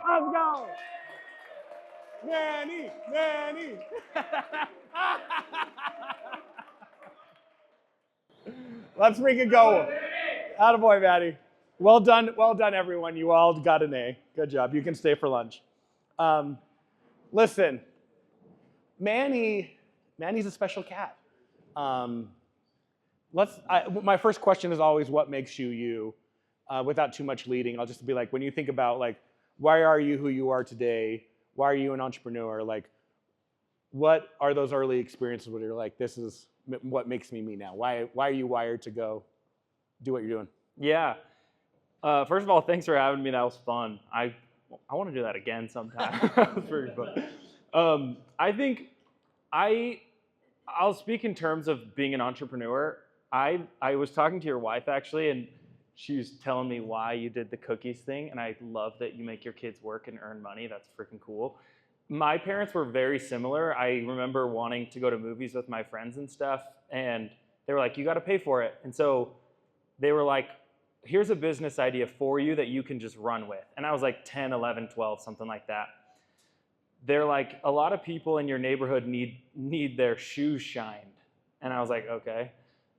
Let's go. Manny, Manny. Let's freaking go. Attaboy, Maddie. Well done, everyone. You all got an A. Good job. You can stay for lunch. Listen, Manny's a special cat. My first question is always, what makes you you? Without too much leading, I'll just be like, when you think about like, why are you who you are today? Why are you an entrepreneur? Like, what are those early experiences where you're like, this is what makes me me now? Why are you wired to go do what you're doing? Yeah. First of all, thanks for having me. That was fun. I want to do that again sometime. That was pretty fun. I think I'll speak in terms of being an entrepreneur. I was talking to your wife actually, and she was telling me why you did the cookies thing, and I love that you make your kids work and earn money. That's freaking cool. My parents were very similar. I remember wanting to go to movies with my friends and stuff, and they were like, you got to pay for it. And so they were like, here's a business idea for you that you can just run with. And I was like 10, 11, 12, something like that. They're like, a lot of people in your neighborhood need their shoes shined. And I was like, okay.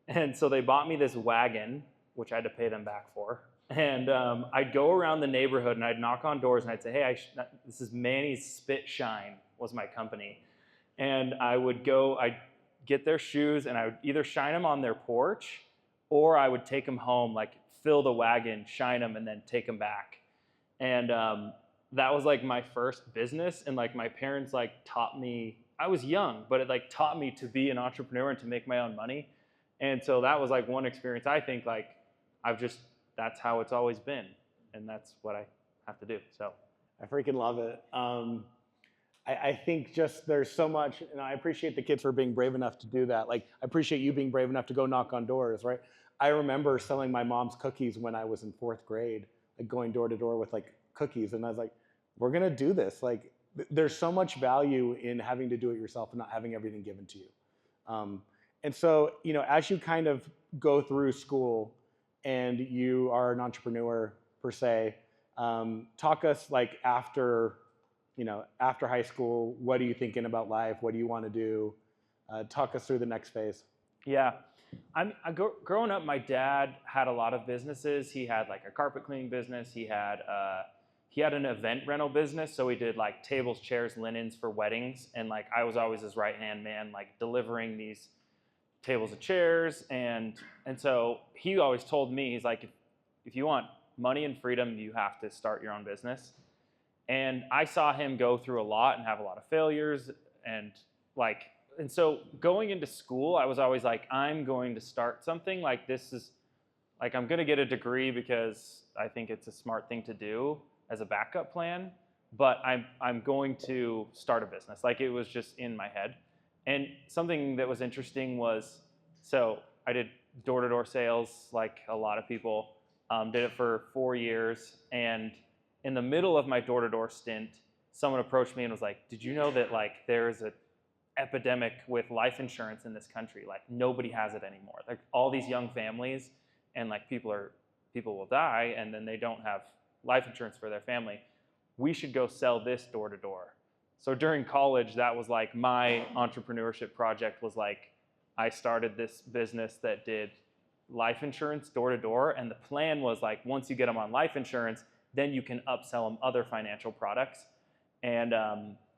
And so they bought me this wagon, which I had to pay them back for. And I'd go around the neighborhood and I'd knock on doors and I'd say, hey, this is Manny's Spit Shine was my company. And I'd get their shoes and I would either shine them on their porch or I would take them home, like fill the wagon, shine them, and then take them back. And that was like my first business. And like my parents like taught me, I was young, but it like taught me to be an entrepreneur and to make my own money. And so that was like one experience. I think like that's how it's always been. And that's what I have to do, so. I freaking love it. I think just there's so much, and I appreciate the kids for being brave enough to do that. Like, I appreciate you being brave enough to go knock on doors, right? I remember selling my mom's cookies when I was in 4th grade, like going door to door with like cookies. And I was like, we're gonna do this. Like, there's so much value in having to do it yourself and not having everything given to you. And so, as you kind of go through school and you are an entrepreneur per se, talk us like after high school, what are you thinking about life? What do you want to do? Talk us through the next phase. Yeah. Growing up, my dad had a lot of businesses. He had like a carpet cleaning business. He had an event rental business. So he did like tables, chairs, linens for weddings. And like I was always his right-hand man, like delivering these tables and chairs. And so he always told me, he's like, if you want money and freedom, you have to start your own business. And I saw him go through a lot and have a lot of failures. And so going into school, I was always like, I'm going to start something. Like this is, like I'm going to get a degree because I think it's a smart thing to do as a backup plan. But I'm going to start a business. Like it was just in my head. And something that was interesting was, so I did door-to-door sales like a lot of people, did it for 4 years. And in the middle of my door-to-door stint, someone approached me and was like, did you know that like there's an epidemic with life insurance in this country? Like nobody has it anymore. Like all these young families and like people will die and then they don't have life insurance for their family. We should go sell this door-to-door. So during college, that was like my entrepreneurship project was like, I started this business that did life insurance door-to-door. And the plan was like, once you get them on life insurance, then you can upsell them other financial products. And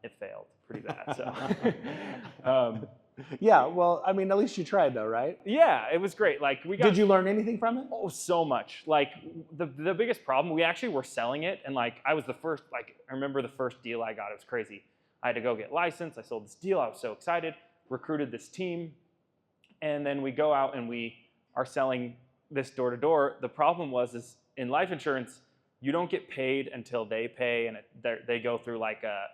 it failed pretty bad, so. Yeah, well, I mean, at least you tried though, right? Yeah, it was great. Like Did you learn anything from it? Oh, so much. Like the biggest problem, we actually were selling it, and like I was the first, like I remember the first deal I got, it was crazy. I had to go get licensed, I sold this deal, I was so excited, recruited this team, and then we go out and we are selling this door to door. The problem is in life insurance, you don't get paid until they pay, and they go through like a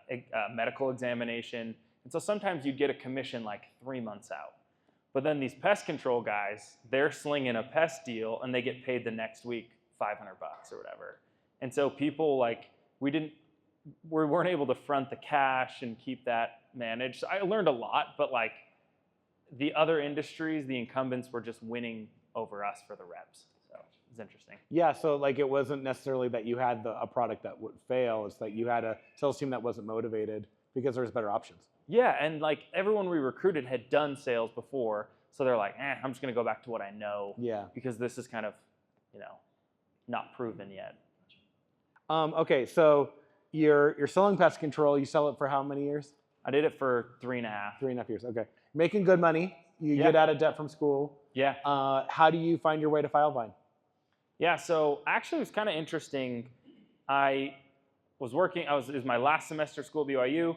medical examination. And so sometimes you get a commission like 3 months out. But then these pest control guys, they're slinging a pest deal and they get paid the next week $500 or whatever. And so people like, we weren't able to front the cash and keep that managed. So I learned a lot, but like the other industries, the incumbents were just winning over us for the reps. So was interesting. Yeah, so like it wasn't necessarily that you had a product that would fail. It's that you had a sales team that wasn't motivated because there's better options. Yeah, and like everyone we recruited had done sales before, so they're like, I'm just gonna go back to what I know. Yeah. Because this is kind of, not proven yet. Okay, so you're selling pest control. You sell it for how many years? I did it for 3.5. 3.5 years. Okay, making good money. You Yeah. get out of debt from school. Yeah. How do you find your way to Filevine? Yeah, so actually it was kind of interesting. I was working, it was my last semester of school at BYU,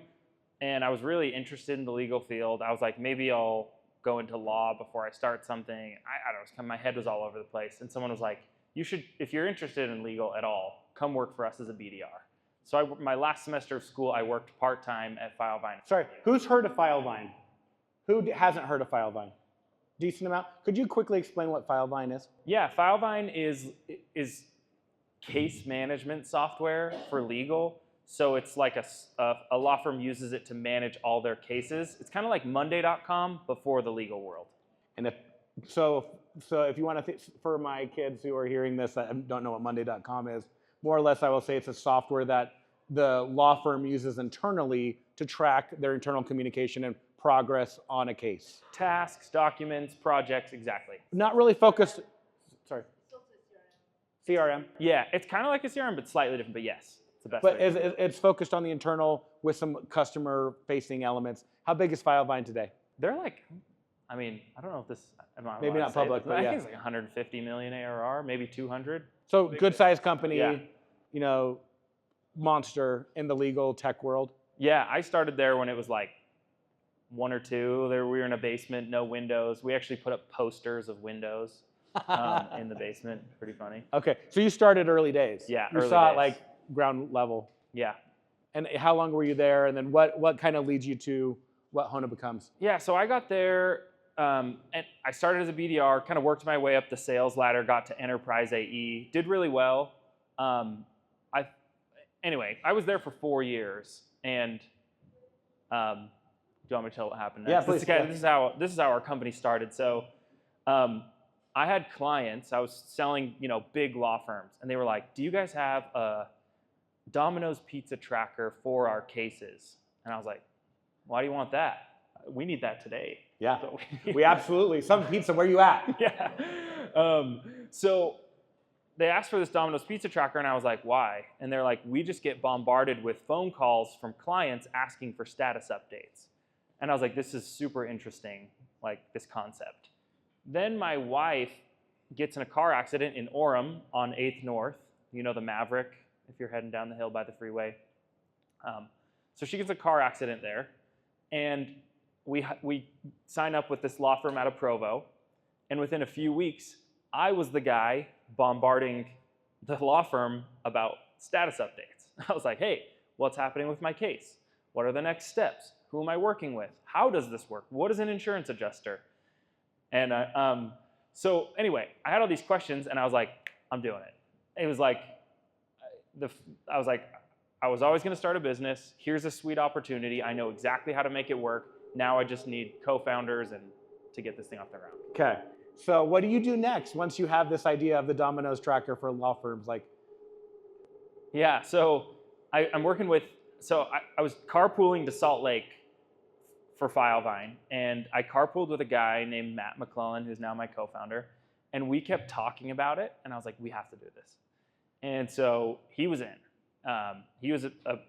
and I was really interested in the legal field. I was like, maybe I'll go into law before I start something. I don't know, my head was all over the place. And someone was like, you should, if you're interested in legal at all, come work for us as a BDR. So my last semester of school, I worked part-time at Filevine. Sorry, who's heard of Filevine? Who hasn't heard of Filevine? Decent amount. Could you quickly explain what Filevine is? Yeah, Filevine is case management software for legal. So it's like a law firm uses it to manage all their cases. It's kind of like Monday.com before the legal world. And so if you want to, for my kids who are hearing this that don't know what Monday.com is, more or less I will say it's a software that the law firm uses internally to track their internal communication and progress on a case. Tasks, documents, projects, exactly. Not really focused, sorry. CRM. Yeah, it's kind of like a CRM, but slightly different, but yes, it's the best But way. it's focused on the internal with some customer-facing elements. How big is Filevine today? They're like, I don't know if this, maybe not public, but I yeah. think it's like 150 million ARR, maybe 200. So good-sized company, Yeah. Monster in the legal tech world. Yeah, I started there when it was like 1 or 2. We were in a basement, no windows. We actually put up posters of windows in the basement. Pretty funny. Okay, so you started early days. Yeah, you early saw it days. like ground level. Yeah. And how long were you there? And then what kind of leads you to what Hona becomes? Yeah, so I got there, and I started as a BDR, kind of worked my way up the sales ladder, got to enterprise AE, did really well. Anyway, I was there for 4 years, and do you want me to tell what happened next? Yeah, please. This is how our company started. So I had clients. I was selling, big law firms, and they were like, "Do you guys have a Domino's pizza tracker for our cases?" And I was like, "Why do you want that? We need that today." Yeah, So we absolutely. Some pizza, where you at? Yeah. So they asked for this Domino's pizza tracker, and I was like, "Why?" And they're like, "We just get bombarded with phone calls from clients asking for status updates." And I was like, "This is super interesting, like this concept." Then my wife gets in a car accident in Orem on 8th North. You know the Maverick, if you're heading down the hill by the freeway. So she gets a car accident there, and we sign up with this law firm out of Provo, and within a few weeks, I was the guy bombarding the law firm about status updates. I was like, "Hey, what's happening with my case? What are the next steps? Who am I working with? How does this work? What is an insurance adjuster?" And so anyway, I had all these questions, and I was like, "I'm doing it." It was like, I was always going to start a business. Here's a sweet opportunity. I know exactly how to make it work. Now I just need co-founders and to get this thing off the ground. Okay. So what do you do next once you have this idea of the Domino's tracker for law firms? Yeah, so I'm working with, I was carpooling to Salt Lake for Filevine, and I carpooled with a guy named Matt McClellan, who's now my co-founder, and we kept talking about it, and I was like, we have to do this. And so he was in. He was a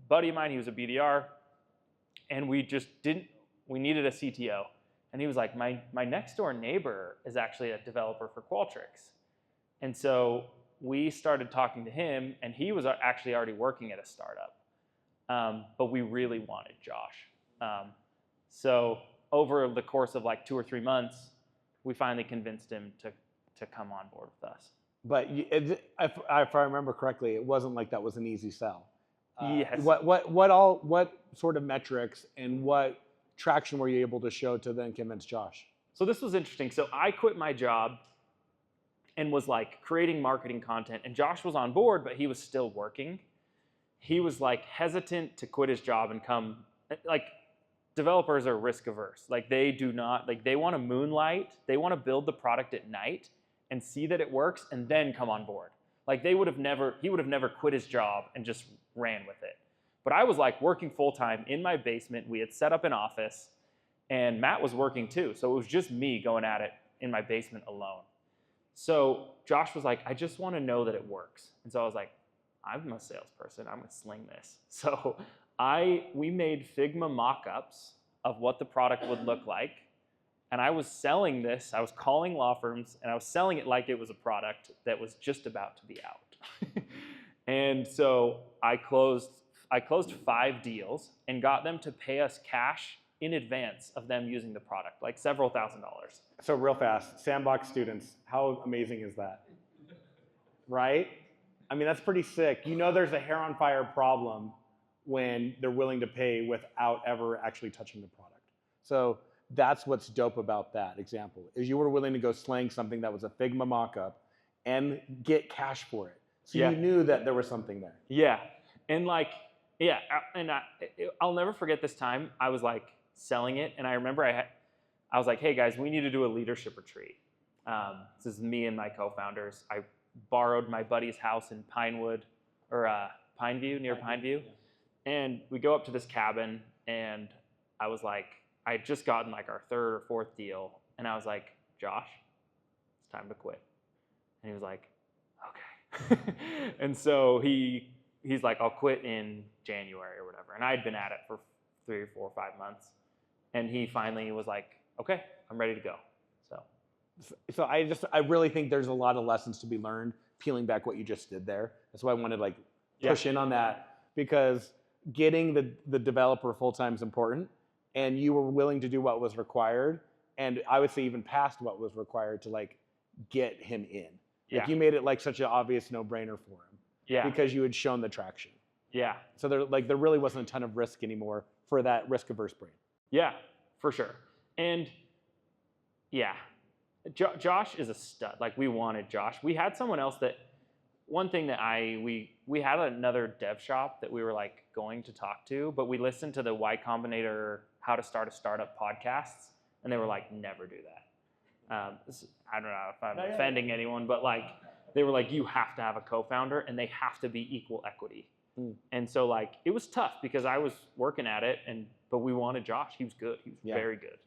buddy of mine, he was a BDR, and we needed a CTO. And he was like, my next door neighbor is actually a developer for Qualtrics. And so we started talking to him, and he was actually already working at a startup. But we really wanted Josh. So over the course of like 2 or 3 months, we finally convinced him to come on board with us. But if I remember correctly, it wasn't like that was an easy sell. Yes. What sort of metrics and what traction were you able to show to then convince Josh? So this was interesting. So I quit my job and was like creating marketing content, and Josh was on board, but he was still working. He was like hesitant to quit his job and come, like developers are risk averse. Like they do not, like they want to moonlight, they want to build the product at night and see that it works and then come on board. Like he would have never quit his job and just ran with it. But I was like working full time in my basement. We had set up an office and Matt was working too. So it was just me going at it in my basement alone. So Josh was like, I just want to know that it works. And so I was like, I'm a salesperson. I'm going to sling this. So we made Figma mock-ups of what the product would look like. And I was selling this. I was calling law firms, and I was selling it like it was a product that was just about to be out. And so I closed 5 deals and got them to pay us cash in advance of them using the product, like several $1,000s. So real fast, Sandbox students, how amazing is that? Right? I mean, that's pretty sick. You know there's a hair on fire problem when they're willing to pay without ever actually touching the product. So that's what's dope about that example, is you were willing to go slang something that was a Figma mock-up and get cash for it. So you knew that there was something there. Yeah. And I'll never forget this time. I was like selling it, and I remember I was like, hey guys, we need to do a leadership retreat. This is me and my co-founders. I borrowed my buddy's house in Pineview, near Pineview. And we go up to this cabin, and I was like, I had just gotten like our 3rd or 4th deal, and I was like, Josh, it's time to quit. And he was like, okay. And so he's like, I'll quit in January or whatever. And I had been at it for 3 or 4 or 5 months. And he finally was like, okay, I'm ready to go. So I really think there's a lot of lessons to be learned peeling back what you just did there. That's why I wanted to like push in on that, because getting the developer full-time is important, and you were willing to do what was required, and I would say even past what was required to like get him in. Like you made it like such an obvious no-brainer for him. Yeah. Because you had shown the traction. Yeah. So there really wasn't a ton of risk anymore for that risk-averse brain. Yeah, for sure. And yeah, Josh is a stud. Like we wanted Josh. We had someone else that, one thing that we had another dev shop that we were like going to talk to, but we listened to the Y Combinator How to Start a Startup podcasts, and they were like, never do that. I don't know if I'm offending anyone, but like they were like, you have to have a co-founder and they have to be equal equity. And so like it was tough because I was working at it, but we wanted Josh. He was good. He was very good.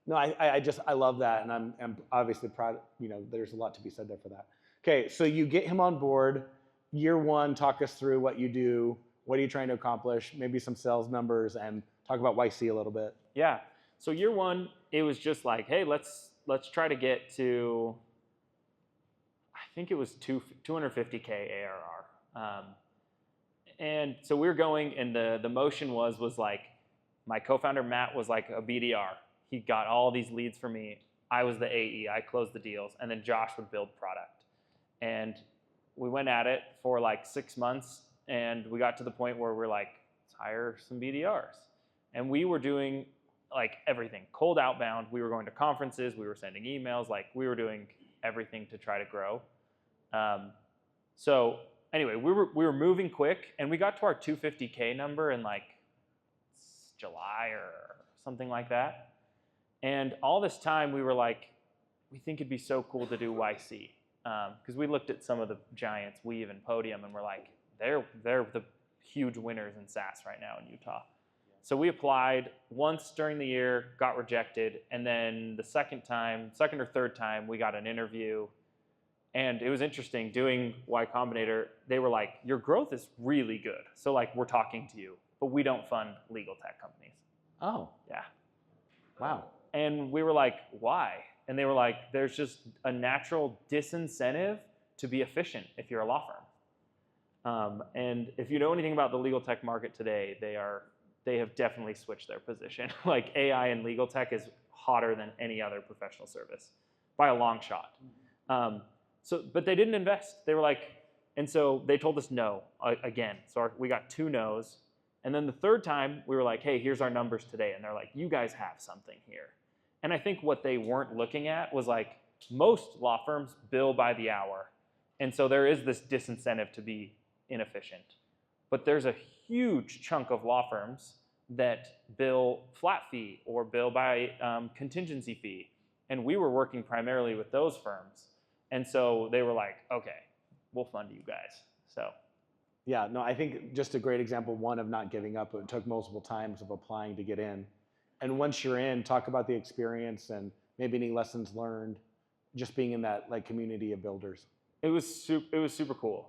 No, I love that, and I'm obviously proud. You know, there's a lot to be said there for that. Okay, so you get him on board. Year 1, talk us through what you do. What are you trying to accomplish? Maybe some sales numbers, and talk about YC a little bit. Yeah. So year 1, it was just like, hey, let's try to get to, I think it was 250K ARR. And so we were going, and the motion was like, my co-founder Matt was like a BDR. He got all these leads for me. I was the AE. I closed the deals, and then Josh would build product. And we went at it for like 6 months, and we got to the point where we're like, let's hire some BDRs. And we were doing like everything, cold outbound. We were going to conferences. We were sending emails. Like we were doing everything to try to grow. So anyway, we were moving quick, and we got to our 250K number in like July or something like that. And all this time we were like, we think it'd be so cool to do YC. Because we looked at some of the giants, Weave and Podium, and we're like, they're the huge winners in SaaS right now in Utah. So we applied once during the year, got rejected, and then the second or third time, we got an interview. And it was interesting, doing Y Combinator, they were like, your growth is really good. So like, we're talking to you, but we don't fund legal tech companies. Oh. Yeah. Wow. And we were like, why? And they were like, there's just a natural disincentive to be efficient if you're a law firm. And if you know anything about the legal tech market today, they have definitely switched their position. Like AI and legal tech is hotter than any other professional service by a long shot. But they didn't invest. They were like, and so they told us no again. So we got 2 no's. And then the third time we were like, hey, here's our numbers today. And they're like, you guys have something here. And I think what they weren't looking at was like, most law firms bill by the hour. And so there is this disincentive to be inefficient. But there's a huge chunk of law firms that bill flat fee or bill by contingency fee. And we were working primarily with those firms. And so they were like, okay, we'll fund you guys. So. Yeah, no, I think just a great example, one, of not giving up. It took multiple times of applying to get in. And once you're in, talk about the experience and maybe any lessons learned, just being in that like community of builders. It was super cool.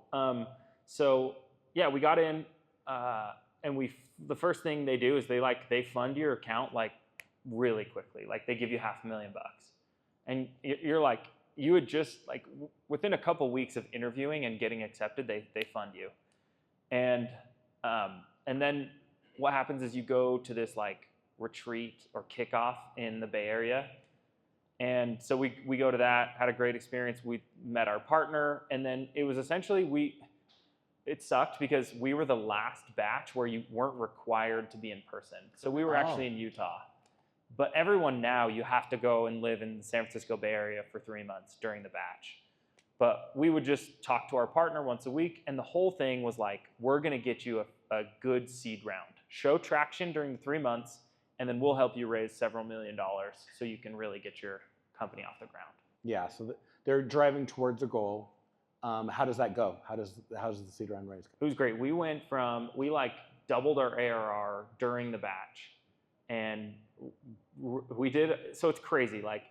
So yeah, we got in, and the first thing they do is they fund your account like really quickly. Like they give you $500,000, and you're like, you would just like within a couple weeks of interviewing and getting accepted, they fund you. And then what happens is you go to this like retreat or kickoff in the Bay Area. And so we go to that, had a great experience. We met our partner, and then it was essentially it sucked because we were the last batch where you weren't required to be in person. So we were actually in Utah. But everyone now, you have to go and live in the San Francisco Bay Area for 3 months during the batch. But we would just talk to our partner once a week, and the whole thing was like, we're going to get you a good seed round. Show traction during the 3 months, and then we'll help you raise several $1 million so you can really get your company off the ground. Yeah, so they're driving towards a goal. How does that go? How does the seed round raise go? It was great. We like doubled our ARR during the batch, and we did. So it's crazy. Like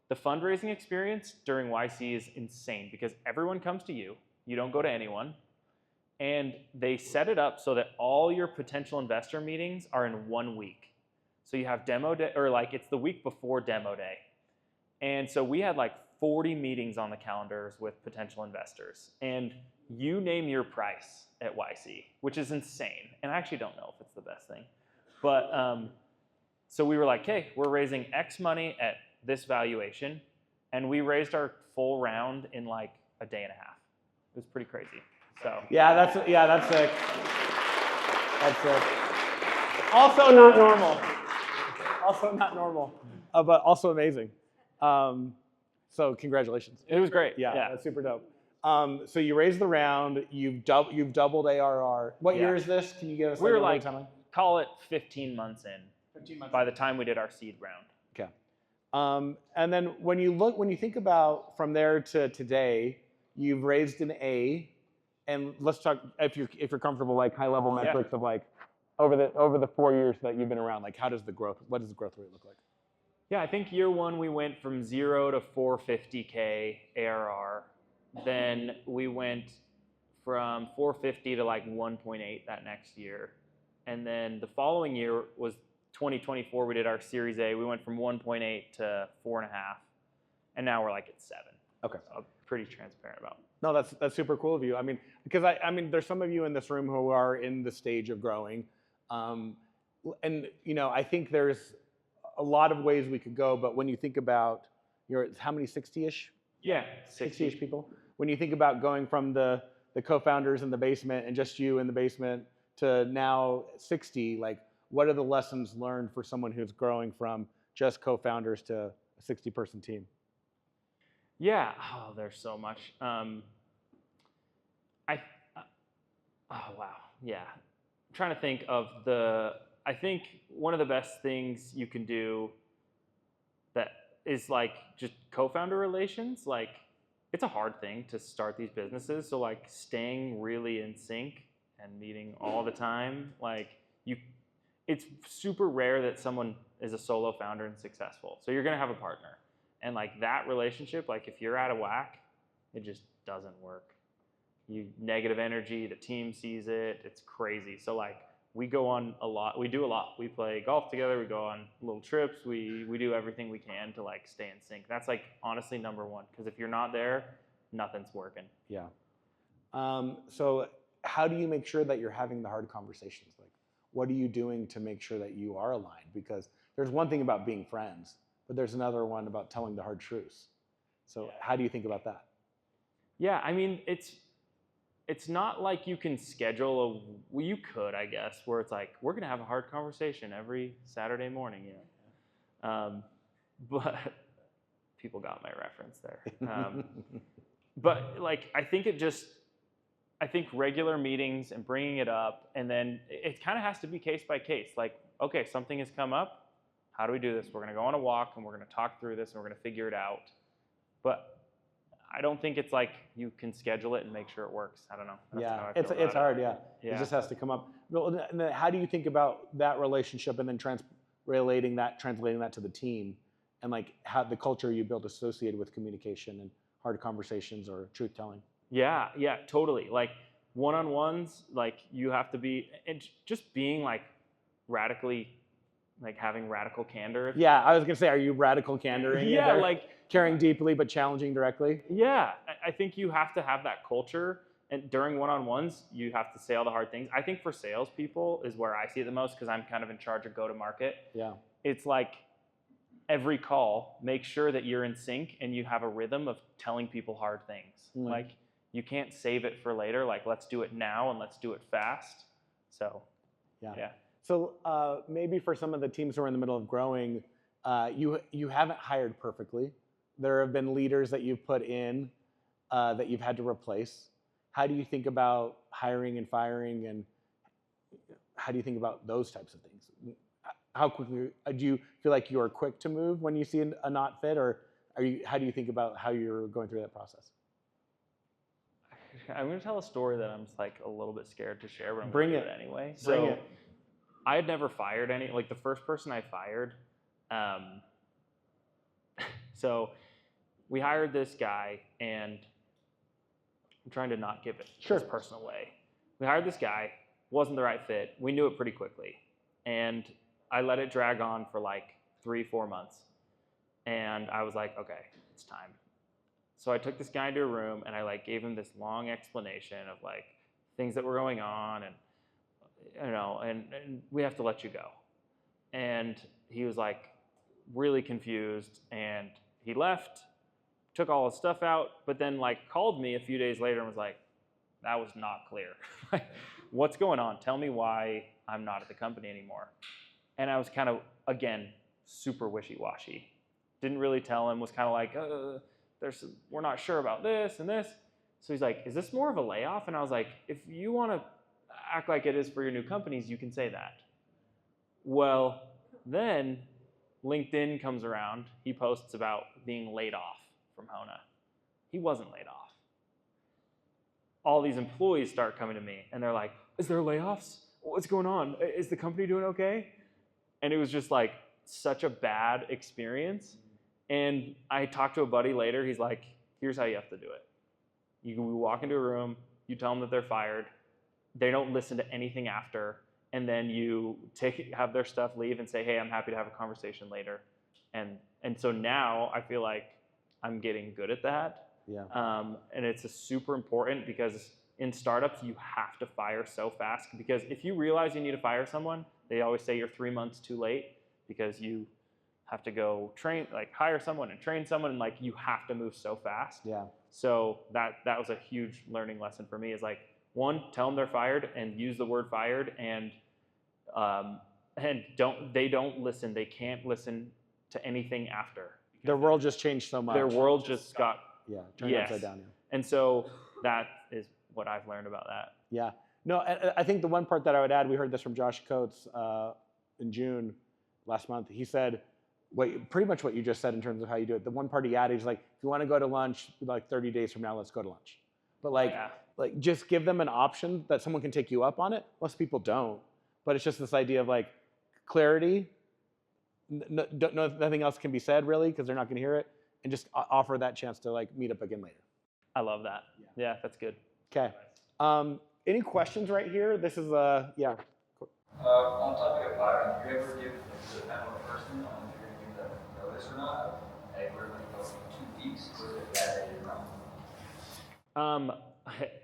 the fundraising experience during YC is insane because everyone comes to you. You don't go to anyone. And they set it up so that all your potential investor meetings are in 1 week. So you have demo day, or like it's the week before demo day. And so we had like 40 meetings on the calendars with potential investors. And you name your price at YC, which is insane. And I actually don't know if it's the best thing. But so we were like, hey, we're raising X money at this valuation. And we raised our full round in like a day and a half. It was pretty crazy. So that's sick. That's sick. Also not normal. Also not normal, but also amazing. So congratulations. It was great. Yeah, that's super dope. So you raised the round. You've doubled ARR. What year is this? Can you give us? We were like, call it 15 months in. 15 months. By the time we did our seed round. Okay. And then when you think about from there to today, you've raised an A, and let's talk if you're comfortable, like high level metrics of like over the 4 years that you've been around, like what does the growth rate look like? Yeah, I think year one we went from 0 to 450K ARR. Then we went from 450 to like 1.8 that next year. And then the following year was 2024, we did our Series A. We went from 1.8 to 4.5. And now we're like at 7. Okay. So I'm pretty transparent about it. No, that's super cool of you. I mean, because I mean, there's some of you in this room who are in the stage of growing. And I think there's a lot of ways we could go, but when you think about how many, 60-ish? Yeah, 60-ish people. When you think about going from the co-founders in the basement and just you in the basement to now 60, like what are the lessons learned for someone who's growing from just co-founders to a 60-person team? Yeah, there's so much. Oh wow, yeah. I'm trying to think of I think one of the best things you can do that is like just co-founder relations. Like it's a hard thing to start these businesses. So like staying really in sync and meeting all the time. Like it's super rare that someone is a solo founder and successful. So you're gonna have a partner. And like that relationship, like if you're out of whack, it just doesn't work. You negative energy, the team sees it, it's crazy. So like we go on a lot, we do a lot. We play golf together, we go on little trips, we do everything we can to like stay in sync. That's like honestly number one, because if you're not there, nothing's working. Yeah. So how do you make sure that you're having the hard conversations? Like what are you doing to make sure that you are aligned? Because there's one thing about being friends, but there's another one about telling the hard truths. So how do you think about that? Yeah, I mean, it's not like you can schedule well, you could, I guess, where it's like, we're gonna have a hard conversation every Saturday morning, but people got my reference there. But like, I think regular meetings and bringing it up, and then it kind of has to be case by case. Like, okay, something has come up. How do we do this? We're going to go on a walk and we're going to talk through this and we're going to figure it out. But I don't think it's like you can schedule it and make sure it works. I don't know. That's how I feel it's about hard. it. Yeah. Yeah. It just has to come up. Well, and then how do you think about that relationship, and then translating that to the team, and like how the culture you build associated with communication and hard conversations or truth telling? Yeah, totally. Like one-on-ones, like you have to be, and just being like radically, like having radical candor. Yeah, I was gonna say, are you radical candoring? Yeah, like caring deeply but challenging directly. yeah, I think you have to have that culture, and during one-on-ones, you have to say all the hard things. I think for salespeople is where I see it the most because I'm kind of in charge of go-to-market. Yeah. It's like every call, make sure that you're in sync and you have a rhythm of telling people hard things. Like you can't save it for later. Like let's do it now and let's do it fast. So yeah. So maybe for some of the teams who are in the middle of growing, you haven't hired perfectly. There have been leaders that you've put in that you've had to replace. How do you think about hiring and firing, and how do you think about those types of things? How quickly do you feel like you're quick to move when you see a not fit, or how do you think about how you're going through that process? I'm going to tell a story that I'm just like a little bit scared to share, but I'm Bring going to it do it anyway. Bring So it. I had never fired any, like the first person I fired, so we hired this guy, and I'm trying to not give it this personal way. We hired this guy, wasn't the right fit. We knew it pretty quickly. And I let it drag on for like 3-4 months. And I was like, okay, it's time. So I took this guy into a room and I like gave him this long explanation of like things that were going on, and and we have to let you go. And he was like really confused, and he left, took all his stuff out, but then like called me a few days later and was like, that was not clear. What's going on? Tell me why I'm not at the company anymore. And I was kind of, again, super wishy-washy. Didn't really tell him, was kind of like, we're not sure about this and this. So he's like, is this more of a layoff? And I was like, if you want to act like it is for your new companies, you can say that. Well, then LinkedIn comes around. He posts about being laid off from Hona. He wasn't laid off. All these employees start coming to me, and they're like, is there layoffs? What's going on? Is the company doing okay? And it was just like such a bad experience. And I talked to a buddy later. He's like, here's how you have to do it. You walk into a room, you tell them that they're fired. They don't listen to anything after. And then you have their stuff leave and say, hey, I'm happy to have a conversation later. And so now I feel like I'm getting good at that. Yeah. And it's super important because in startups, you have to fire so fast, because if you realize you need to fire someone, they always say you're 3 months too late, because you have to go hire someone and train someone, and like you have to move so fast. Yeah. So that was a huge learning lesson for me, is like, one, tell them they're fired and use the word fired, and they don't listen. They can't listen to anything after. Their world just changed so much. Their world just got turned upside down. Yeah. And so that is what I've learned about that. Yeah. No, I think the one part that I would add, we heard this from Josh Coates in June last month. He said, pretty much what you just said in terms of how you do it. The one part he added is like, if you want to go to lunch like 30 days from now, let's go to lunch. But like just give them an option that someone can take you up on it. Most people don't. But it's just this idea of like clarity. Nothing else can be said really, because they're not going to hear it. And just offer that chance to like meet up again later. I love that. Yeah, that's good. Okay. Any questions right here? This is yeah. On topic of firing, do you ever give the panel a person on if you're going to give them notice or not? Hey, we're going to go 2 weeks, or is it that day you're gone?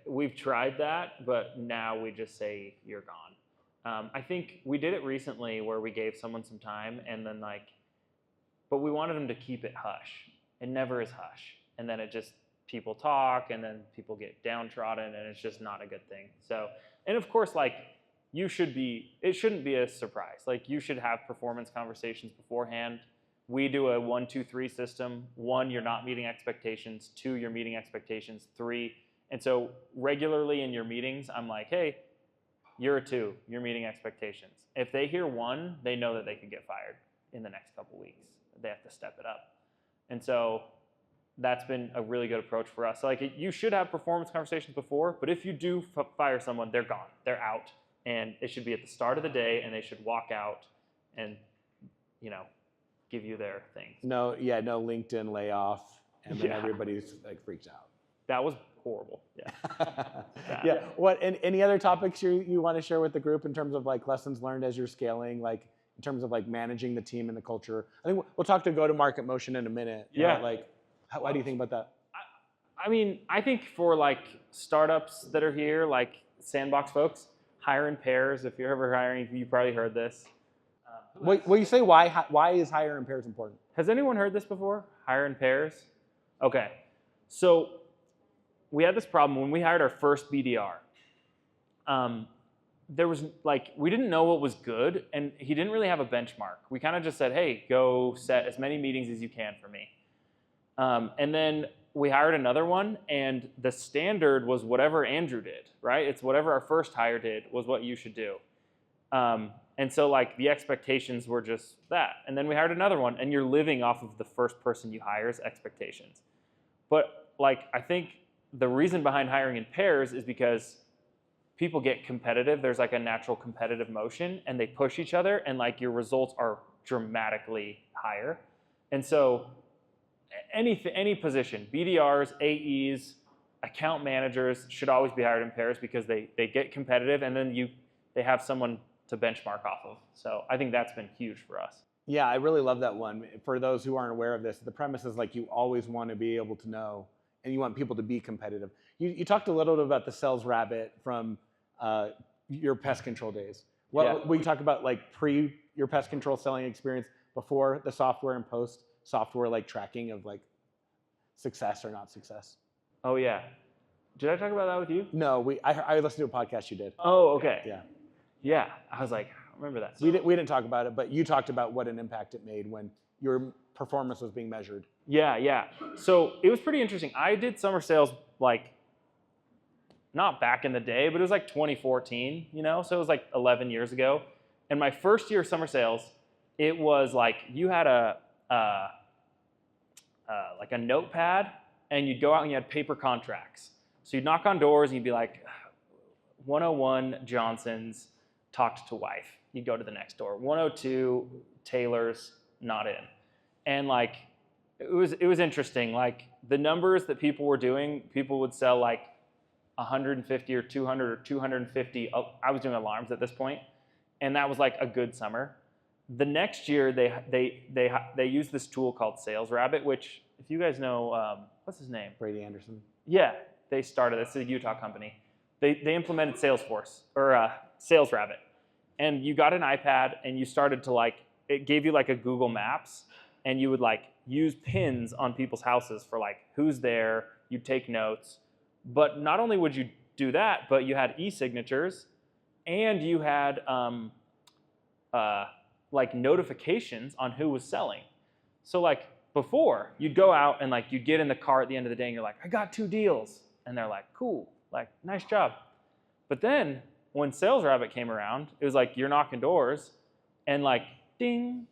We've tried that, but now we just say you're gone. I think we did it recently where we gave someone some time, and then but we wanted them to keep it hush. It never is hush. And then people talk, and then people get downtrodden, and it's just not a good thing. So, and of course, it shouldn't be a surprise. Like, you should have performance conversations beforehand. We do a 1, 2, 3 system. 1, you're not meeting expectations. 2, you're meeting expectations. 3, and so regularly in your meetings, I'm like, hey, you're a 2, you're meeting expectations. If they hear 1, they know that they could get fired in the next couple weeks. They have to step it up. And so that's been a really good approach for us. So like you should have performance conversations before, but if you do fire someone, they're gone, they're out, and it should be at the start of the day, and they should walk out and give you their things. No LinkedIn layoff, and then everybody's like freaked out. That was horrible. Yeah. Yeah. What? And any other topics you want to share with the group in terms of like lessons learned as you're scaling, like in terms of like managing the team and the culture? I think we'll talk to go-to-market motion in a minute. Yeah. Like, how do you think about that? I mean, I think for like startups that are here, like sandbox folks, hire in pairs. If you're ever hiring, you probably heard this. Will you say why is hire in pairs important? Has anyone heard this before? Hire in pairs? Okay. So we had this problem when we hired our first BDR. There was like, we didn't know what was good, and he didn't really have a benchmark. We kind of just said, hey, go set as many meetings as you can for me. And then we hired another one, and the standard was whatever Andrew did, right? It's whatever our first hire did was what you should do. And so like the expectations were just that. And then we hired another one, and you're living off of the first person you hire's expectations. But like, I think the reason behind hiring in pairs is because people get competitive. There's like a natural competitive motion, and they push each other, and like your results are dramatically higher. And so any position, BDRs, AEs, account managers should always be hired in pairs because they get competitive, and then they have someone to benchmark off of. So I think that's been huge for us. Yeah, I really love that one. For those who aren't aware of this, the premise is like you always want to be able to know, and you want people to be competitive. You talked a little bit about the sales rabbit from your pest control days. Will you talk about like your pest control selling experience, before the software and post software like tracking of like success or not success? Oh yeah. Did I talk about that with you? No, I listened to a podcast you did. Oh, okay. Yeah. Yeah, I was like, I remember that. We didn't talk about it, but you talked about what an impact it made when your performance was being measured. Yeah. So it was pretty interesting. I did summer sales like, not back in the day, but it was like 2014, so it was like 11 years ago. And my first year of summer sales, it was like you had like a notepad, and you'd go out and you had paper contracts. So you'd knock on doors and you'd be like, 101 Johnson's, talked to wife. You'd go to the next door. 102 Taylor's, not in. And like, it was interesting. Like the numbers that people were doing, people would sell like 150 or 200 or 250. I was doing alarms at this point, and that was like a good summer. The next year, they used this tool called Sales Rabbit, which, if you guys know, what's his name? Brady Anderson. Yeah, they started. It's a Utah company. They implemented Salesforce or Sales Rabbit, and you got an iPad, and you started to like, it gave you like a Google Maps, and you would like use pins on people's houses for like who's there. You'd take notes, but not only would you do that, but you had e-signatures, and you had like notifications on who was selling. So like before, you'd go out and like you'd get in the car at the end of the day, and you're like, I got 2 deals, and they're like, cool, like nice job. But then when Sales Rabbit came around, it was like you're knocking doors, and like ding,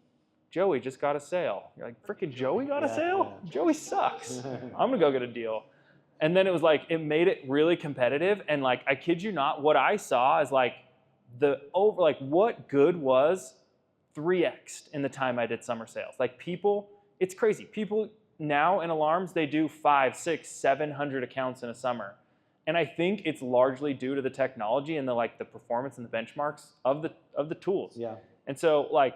Joey just got a sale. You're like, freaking Joey got a sale? Yeah. Joey sucks. I'm gonna go get a deal. And then it was like, it made it really competitive. And like, I kid you not, what I saw is like what good was 3x'd in the time I did summer sales. Like people, it's crazy. People now in alarms, they do 500, 600, 700 accounts in a summer. And I think it's largely due to the technology and the performance and the benchmarks of the tools. Yeah. And so like,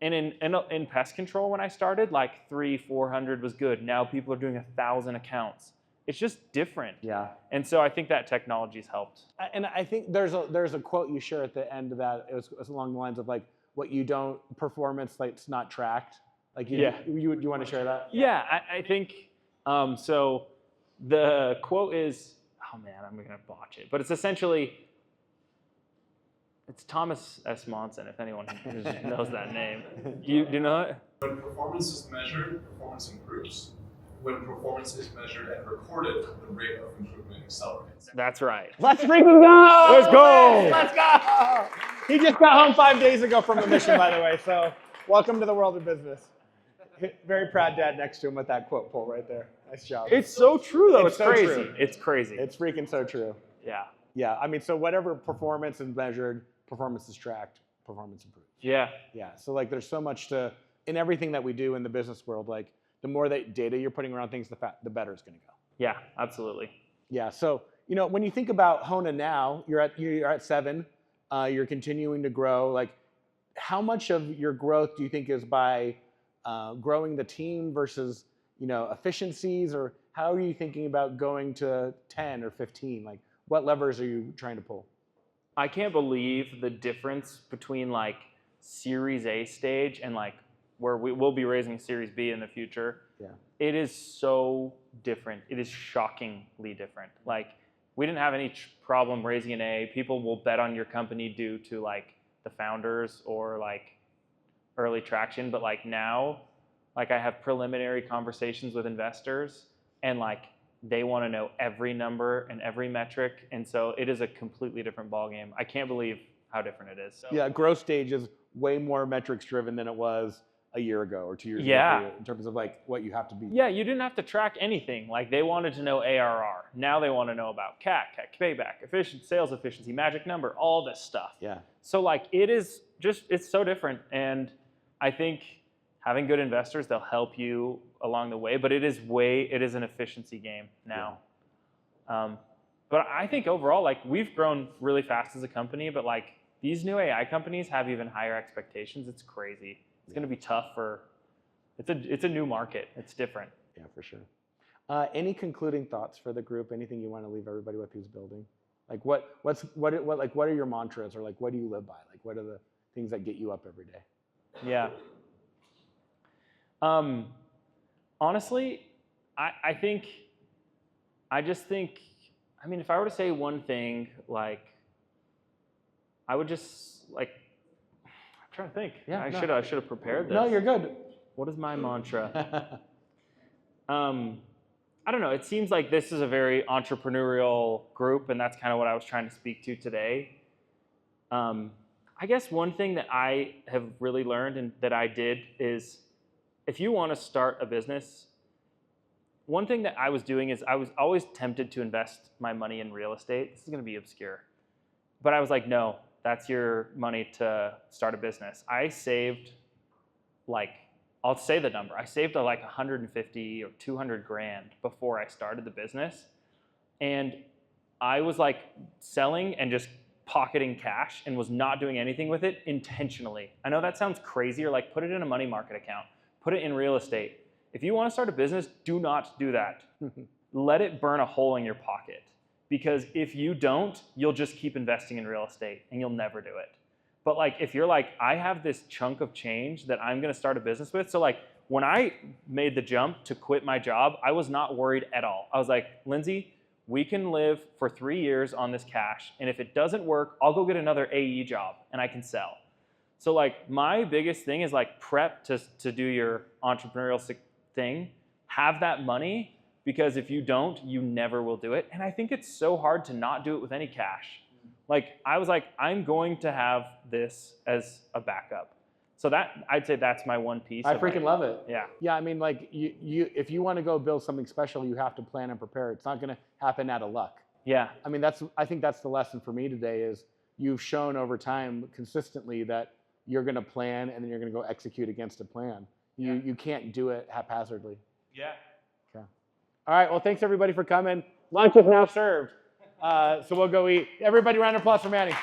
and in pest control when I started, like 300-400 was good. Now people are doing 1,000 accounts. It's just different. Yeah. And so I think that technology's helped. And I think there's a quote you share at the end of that. It was along the lines of like, what you don't performance, like it's not tracked. Like you want to share that? Yeah, I think so. The quote is, oh man, I'm gonna botch it, but it's essentially, it's Thomas S. Monson, if anyone knows that name. Do you know it? When performance is measured, performance improves. When performance is measured and recorded, the rate of improvement accelerates. That's right. Let's freaking go! Let's go! Let's go! He just got home 5 days ago from a mission, by the way, so welcome to the world of business. Very proud dad next to him with that quote pull right there. Nice job. It's so true though. It's so crazy. true. It's crazy. It's freaking so true. Yeah. Yeah, I mean, so whatever performance is measured, performance is tracked, performance improves. Yeah. Yeah, so like there's so much in everything that we do in the business world, like the more that data you're putting around things, the better it's gonna go. Yeah, absolutely. Yeah, so, when you think about Hona now, you're at 7, you're continuing to grow, like how much of your growth do you think is by growing the team versus, efficiencies, or how are you thinking about going to 10 or 15? Like, what levers are you trying to pull? I can't believe the difference between like Series A stage and like where we will be raising Series B in the future. Yeah. It is so different. It is shockingly different. Like we didn't have any problem raising an A. People will bet on your company due to like the founders or like early traction. But like now, like I have preliminary conversations with investors and like they want to know every number and every metric. And so it is a completely different ballgame. I can't believe how different it is. So. Yeah, growth stage is way more metrics driven than it was a year ago or 2 years ago for you, in terms of like what you have to be. Yeah, you didn't have to track anything. Like they wanted to know ARR. Now they want to know about CAC payback, sales efficiency, magic number, all this stuff. Yeah. So like it's so different. And I think having good investors, they'll help you along the way, but it is an efficiency game now. Yeah. But I think overall, like we've grown really fast as a company, but like these new AI companies have even higher expectations. It's crazy. It's going to be tough it's a new market. It's different. Yeah, for sure. Any concluding thoughts for the group? Anything you want to leave everybody with who's building? Like what are your mantras, or like what do you live by? Like what are the things that get you up every day? Yeah. Honestly, I mean, if I were to say one thing, like, I would just, like, I'm trying to think. Yeah, I no. should have prepared this. No, you're good. What is my mantra? I don't know. It seems like this is a very entrepreneurial group, and that's kind of what I was trying to speak to today. I guess one thing that I have really learned and that I did is if you want to start a business, one thing that I was doing is I was always tempted to invest my money in real estate. This is going to be obscure. But I was like, no, that's your money to start a business. I saved I'll say the number. I saved like 150 or 200 grand before I started the business. And I was like selling and just pocketing cash and was not doing anything with it intentionally. I know that sounds crazy, or like put it in a money market account, put it in real estate. If you want to start a business, do not do that. Let it burn a hole in your pocket, because if you don't, you'll just keep investing in real estate and you'll never do it. But like if you're like, I have this chunk of change that I'm going to start a business with. So like when I made the jump to quit my job, I was not worried at all. I was like, Lindsay, we can live for 3 years on this cash. And if it doesn't work, I'll go get another AE job and I can sell. So like my biggest thing is like prep to do your entrepreneurial thing. Have that money, because if you don't, you never will do it. And I think it's so hard to not do it with any cash. Like I was like, I'm going to have this as a backup. So that I'd say that's my one piece. I freaking love it. Yeah. Yeah, I mean, like you if you want to go build something special, you have to plan and prepare. It's not going to happen out of luck. Yeah. I mean, I think that's the lesson for me today is you've shown over time consistently that you're going to plan and then you're going to go execute against a plan. You can't do it haphazardly. Yeah. Okay. All right. Well, thanks everybody for coming. Lunch is now served. So we'll go eat. Everybody, round of applause for Manny.